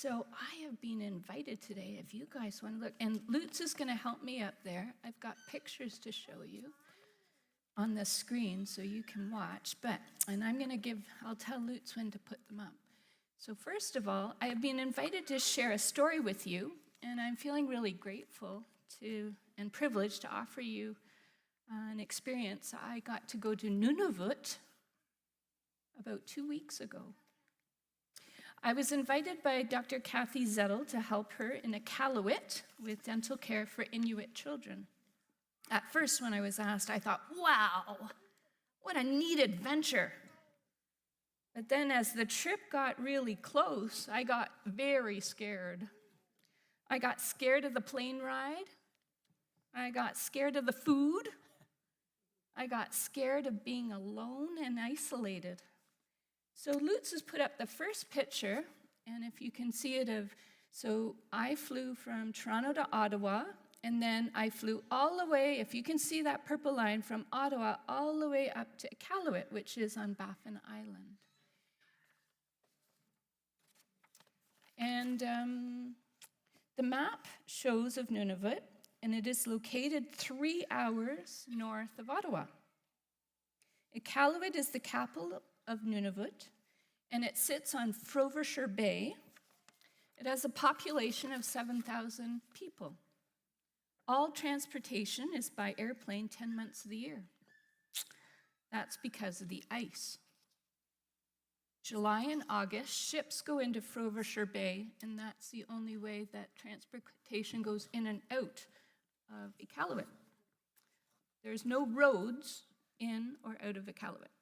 So I have been invited today, if you guys want to look, and Lutz is going to help me up there. I've got pictures to show you on the screen so you can watch, and I'll tell Lutz when to put them up. So first of all, I have been invited to share a story with you, and I'm feeling really grateful and privileged to offer you an experience. I got to go to Nunavut about 2 weeks ago. I was invited by Dr. Kathy Zettel to help her in Iqaluit with dental care for Inuit children. At first, when I was asked, I thought, wow, what a neat adventure. But then as the trip got really close, I got very scared. I got scared of the plane ride. I got scared of the food. I got scared of being alone and isolated. So Lutz has put up the first picture, and if you can see it so I flew from Toronto to Ottawa, and then I flew all the way, if you can see that purple line, from Ottawa all the way up to Iqaluit, which is on Baffin Island. And the map shows of Nunavut, and it is located 3 hours north of Ottawa. Iqaluit is the capital of Nunavut, and it sits on Frobisher Bay. It has a population of 7,000 people. All transportation is by airplane 10 months of the year. That's because of the ice. July and August, ships go into Frobisher Bay, and that's the only way that transportation goes in and out of Iqaluit. There's no roads in or out of Iqaluit.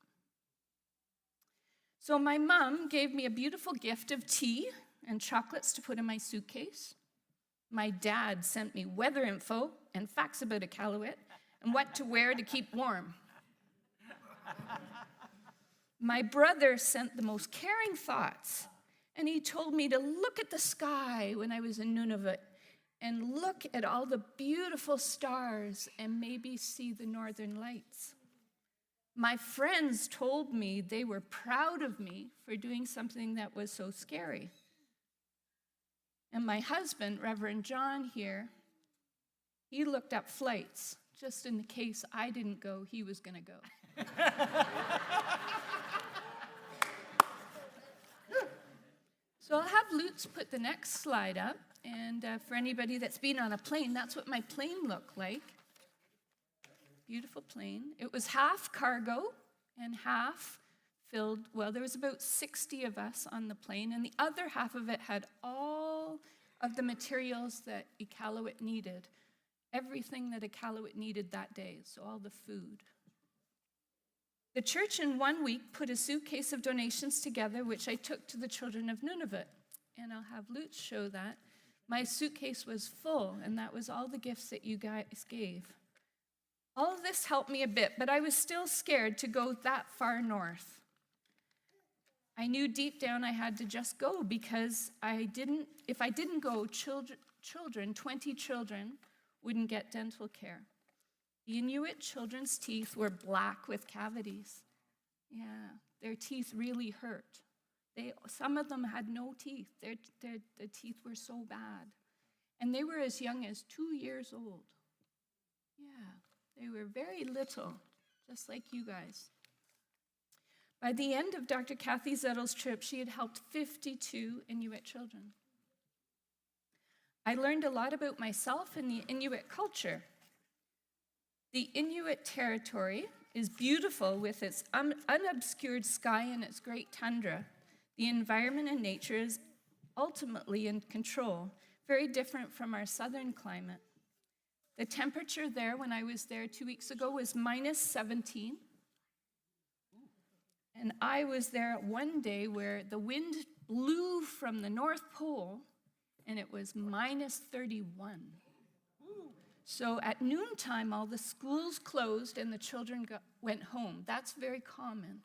So my mom gave me a beautiful gift of tea and chocolates to put in my suitcase. My dad sent me weather info and facts about Iqaluit and what to wear to keep warm. My brother sent the most caring thoughts, and he told me to look at the sky when I was in Nunavut and look at all the beautiful stars and maybe see the northern lights. My friends told me they were proud of me for doing something that was so scary. And my husband, Reverend John here, he looked up flights. Just in the case I didn't go, he was going to go. So I'll have Lutz put the next slide up. And for anybody that's been on a plane, that's what my plane looked like. Beautiful plane. It was half cargo and half filled. Well, there was about 60 of us on the plane, and the other half of it had all of the materials that Iqaluit needed, everything that Iqaluit needed that day, so all the food. The church in 1 week put a suitcase of donations together, which I took to the children of Nunavut, and I'll have Lutz show that. My suitcase was full, and that was all the gifts that you guys gave. All of this helped me a bit, but I was still scared to go that far north. I knew deep down I had to just go because if I didn't go, 20 children wouldn't get dental care. The Inuit children's teeth were black with cavities. Yeah, their teeth really hurt. Some of them had no teeth. The teeth were so bad. And they were as young as 2 years old. Yeah. They were very little, just like you guys. By the end of Dr. Kathy Zettel's trip, she had helped 52 Inuit children. I learned a lot about myself and the Inuit culture. The Inuit territory is beautiful with its unobscured sky and its great tundra. The environment and nature is ultimately in control, very different from our southern climate. The temperature there when I was there 2 weeks ago was minus 17. And I was there one day where the wind blew from the North Pole and it was minus 31. So at noontime, all the schools closed and the children went home. That's very common.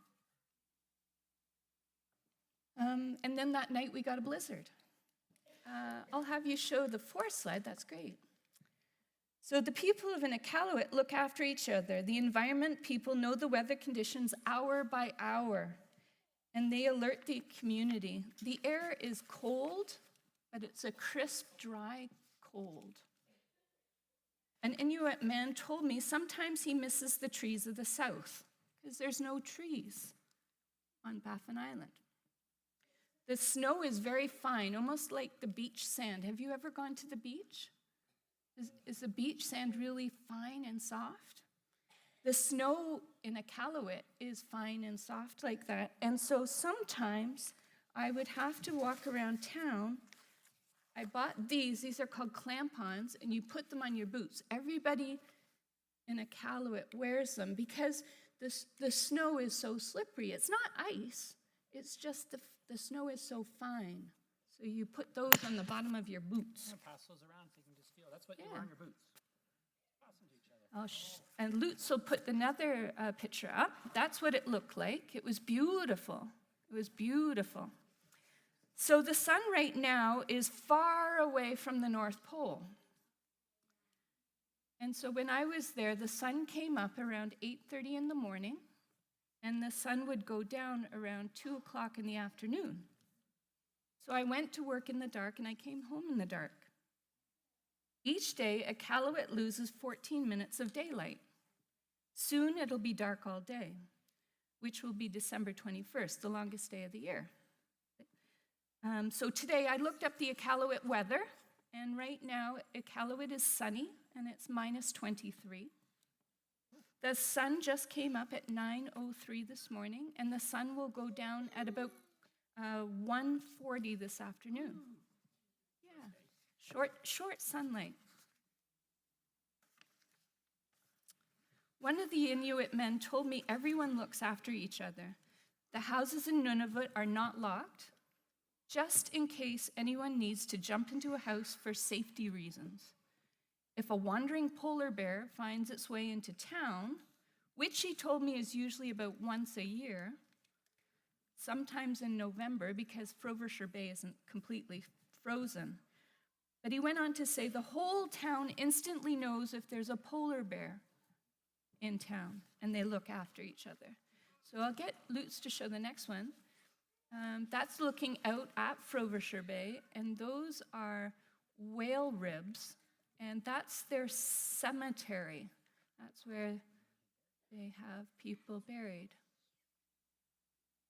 And then that night we got a blizzard. I'll have you show the fourth slide. That's great. So the people of Iqaluit look after each other. The environment people know the weather conditions hour by hour, and they alert the community. The air is cold but it's a crisp, dry cold. An Inuit man told me sometimes he misses the trees of the south because there's no trees on Baffin Island. The snow is very fine, almost like the beach sand. Have you ever gone to the beach? Is the beach sand really fine and soft? The snow in Iqaluit is fine and soft like that. And so sometimes I would have to walk around town. I bought these are called clampons, and you put them on your boots. Everybody in Iqaluit wears them because the snow is so slippery. It's not ice, it's just the snow is so fine. So you put those on the bottom of your boots. Pass those around so you can just feel. That's what you wear on your boots. Pass them to each other. And Lutz will put another picture up. That's what it looked like. It was beautiful. It was beautiful. So the sun right now is far away from the North Pole. And so when I was there, the sun came up around 8:30 in the morning, and the sun would go down around 2 o'clock in the afternoon. So I went to work in the dark, and I came home in the dark. Each day, Iqaluit loses 14 minutes of daylight. Soon it'll be dark all day, which will be December 21st, the longest day of the year. So today I looked up the Iqaluit weather, and right now Iqaluit is sunny, and it's -23. The sun just came up at 9:03 this morning, and the sun will go down at about 1:40 this afternoon. Yeah, short sunlight. One of the Inuit men told me everyone looks after each other. The houses in Nunavut are not locked, just in case anyone needs to jump into a house for safety reasons. If a wandering polar bear finds its way into town, which he told me is usually about once a year, sometimes in November because Frobisher Bay isn't completely frozen. But he went on to say the whole town instantly knows if there's a polar bear in town, and they look after each other. So I'll get Lutz to show the next one. That's looking out at Frobisher Bay, and those are whale ribs, and that's their cemetery. That's where they have people buried.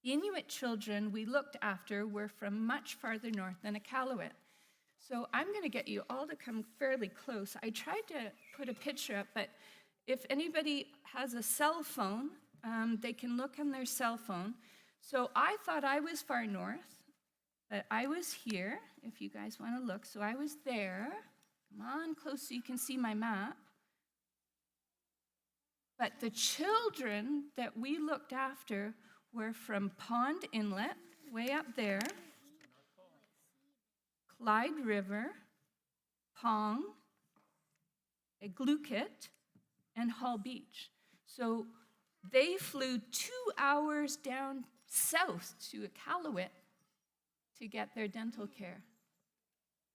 The Inuit children we looked after were from much farther north than Iqaluit. So I'm going to get you all to come fairly close. I tried to put a picture up, but if anybody has a cell phone, they can look on their cell phone. So I thought I was far north, but I was here, if you guys want to look. So I was there. Come on close so you can see my map. But the children that we looked after were from Pond Inlet, way up there, Clyde River, Pong, Iqaluit, and Hall Beach. So they flew 2 hours down south to Iqaluit to get their dental care.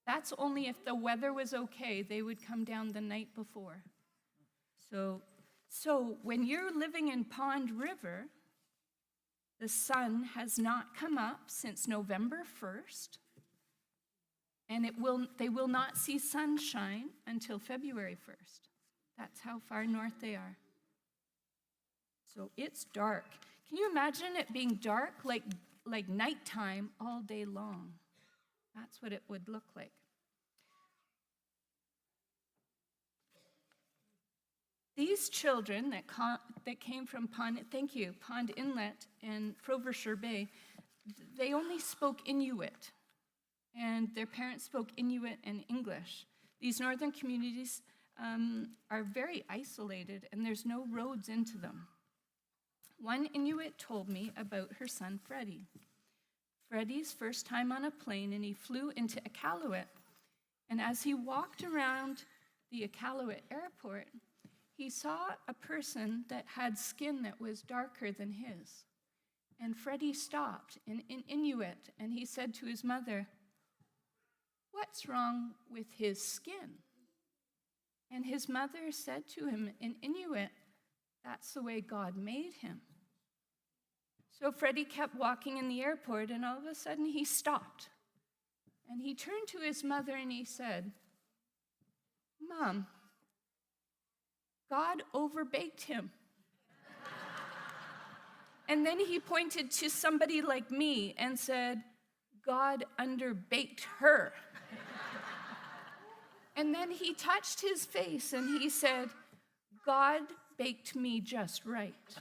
That's only if the weather was okay. They would come down the night before. So when you're living in Pond River, the sun has not come up since November 1st, and they will not see sunshine until February 1st. That's how far north they are. So it's dark. Can you imagine it being dark like nighttime all day long? That's what it would look like. These children that came from Pond Inlet and Frobisher Bay, they only spoke Inuit, and their parents spoke Inuit and English. These northern communities are very isolated, and there's no roads into them. One Inuit told me about her son, Freddie. Freddie's first time on a plane, and he flew into Iqaluit. And as he walked around the Iqaluit airport, he saw a person that had skin that was darker than his. And Freddie stopped in Inuit, and he said to his mother, "What's wrong with his skin?" And his mother said to him in Inuit, "That's the way God made him." So Freddie kept walking in the airport, and all of a sudden he stopped. And he turned to his mother and he said, "Mom, God overbaked him." And then he pointed to somebody like me and said, "God underbaked her." And then he touched his face and he said, "God baked me just right."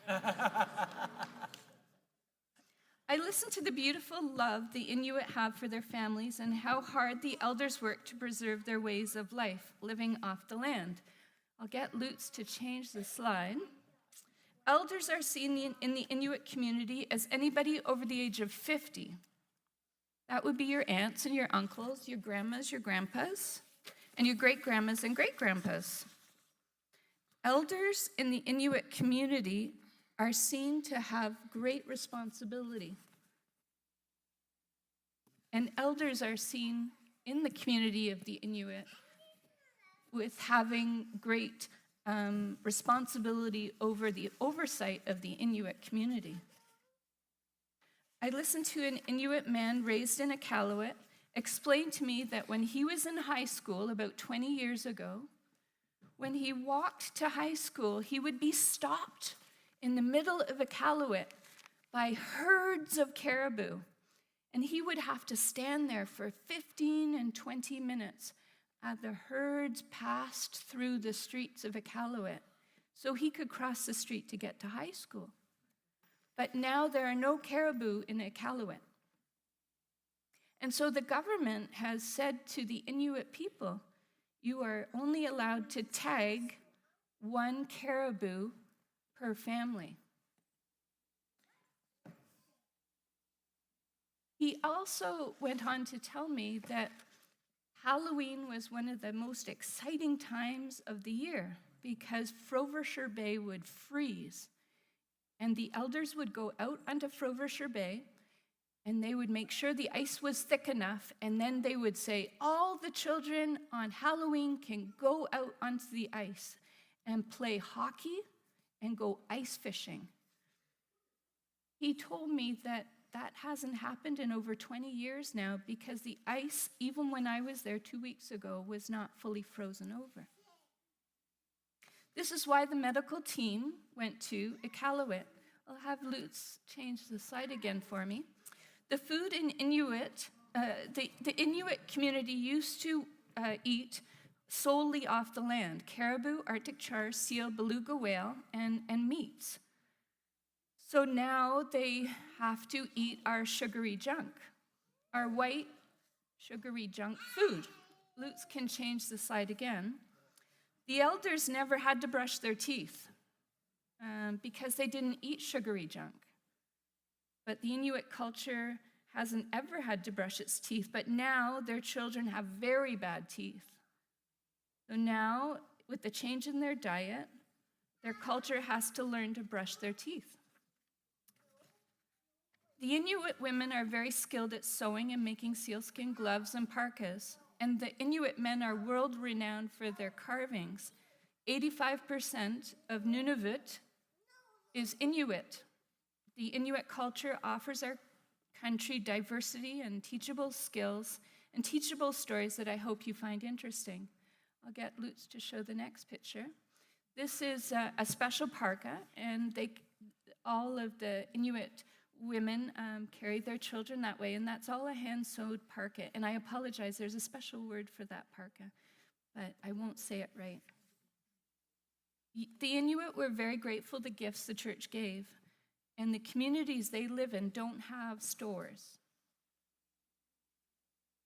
I listened to the beautiful love the Inuit have for their families and how hard the elders work to preserve their ways of life, living off the land. I'll get Lutz to change the slide. Elders are seen in the Inuit community as anybody over the age of 50. That would be your aunts and your uncles, your grandmas, your grandpas, and your great-grandmas and great-grandpas. Elders in the Inuit community are seen to have great responsibility. And elders are seen in the community of the Inuit with having great responsibility over the oversight of the Inuit community. I listened to an Inuit man raised in Iqaluit explain to me that when he was in high school about 20 years ago, when he walked to high school, he would be stopped in the middle of Iqaluit by herds of caribou, and he would have to stand there for 15 and 20 minutes as the herds passed through the streets of Iqaluit so he could cross the street to get to high school. But now there are no caribou in Iqaluit. And so the government has said to the Inuit people, you are only allowed to tag one caribou per family. He also went on to tell me that Halloween was one of the most exciting times of the year because Frobisher Bay would freeze. And the elders would go out onto Frobisher Bay and they would make sure the ice was thick enough, and then they would say, all the children on Halloween can go out onto the ice and play hockey and go ice fishing. He told me that that hasn't happened in over 20 years now because the ice, even when I was there 2 weeks ago, was not fully frozen over. This is why the medical team went to Iqaluit. I'll have Lutz change the slide again for me. The food in Inuit, the Inuit community used to eat solely off the land: caribou, Arctic char, seal, beluga whale, and meats. So now they have to eat our sugary junk, our white sugary junk food. Lutz can change the slide again. The elders never had to brush their teeth because they didn't eat sugary junk. But the Inuit culture hasn't ever had to brush its teeth, but now their children have very bad teeth. So now, with the change in their diet, their culture has to learn to brush their teeth. The Inuit women are very skilled at sewing and making sealskin gloves and parkas, and the Inuit men are world-renowned for their carvings. 85% of Nunavut is Inuit. The Inuit culture offers our country diversity and teachable skills and teachable stories that I hope you find interesting. I'll get Lutz to show the next picture. This is a special parka, and all of the Inuit women carry their children that way, and that's all a hand-sewed parka. And I apologize, there's a special word for that parka, but I won't say it right. The Inuit were very grateful the gifts the church gave, and the communities they live in don't have stores.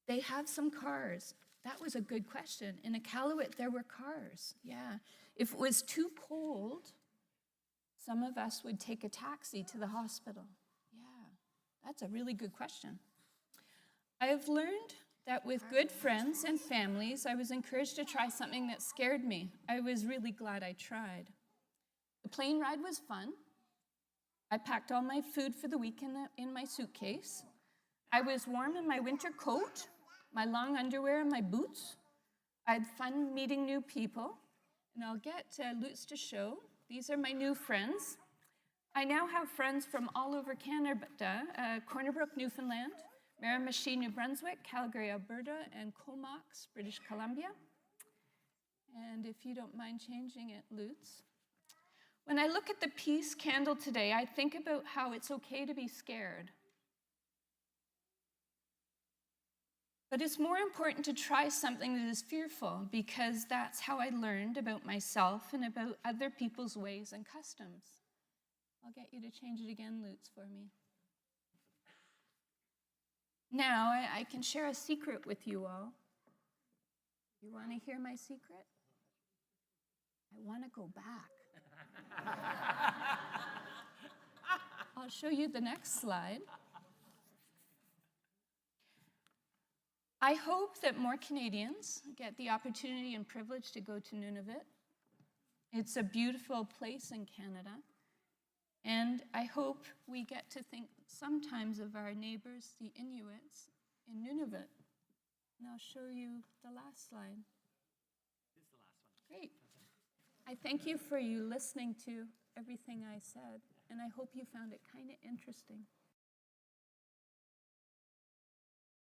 They have some cars. That was a good question. In Iqaluit, there were cars, yeah. If it was too cold, some of us would take a taxi to the hospital. Yeah, that's a really good question. I have learned that with good friends and families, I was encouraged to try something that scared me. I was really glad I tried. The plane ride was fun. I packed all my food for the week in my suitcase. I was warm in my winter coat, my long underwear, and my boots. I had fun meeting new people, and I'll get Lutz to show. These are my new friends. I now have friends from all over Canada, Corner Brook, Newfoundland, Miramichi, New Brunswick, Calgary, Alberta, and Comox, British Columbia. And if you don't mind changing it, Lutz. When I look at the peace candle today, I think about how it's okay to be scared. But it's more important to try something that is fearful, because that's how I learned about myself and about other people's ways and customs. I'll get you to change it again, Lutz, for me. Now, I can share a secret with you all. You want to hear my secret? I want to go back. I'll show you the next slide. I hope that more Canadians get the opportunity and privilege to go to Nunavut. It's a beautiful place in Canada. And I hope we get to think sometimes of our neighbors, the Inuits, in Nunavut. And I'll show you the last slide. This is the last one. Great. I thank you for you listening to everything I said, and I hope you found it kind of interesting.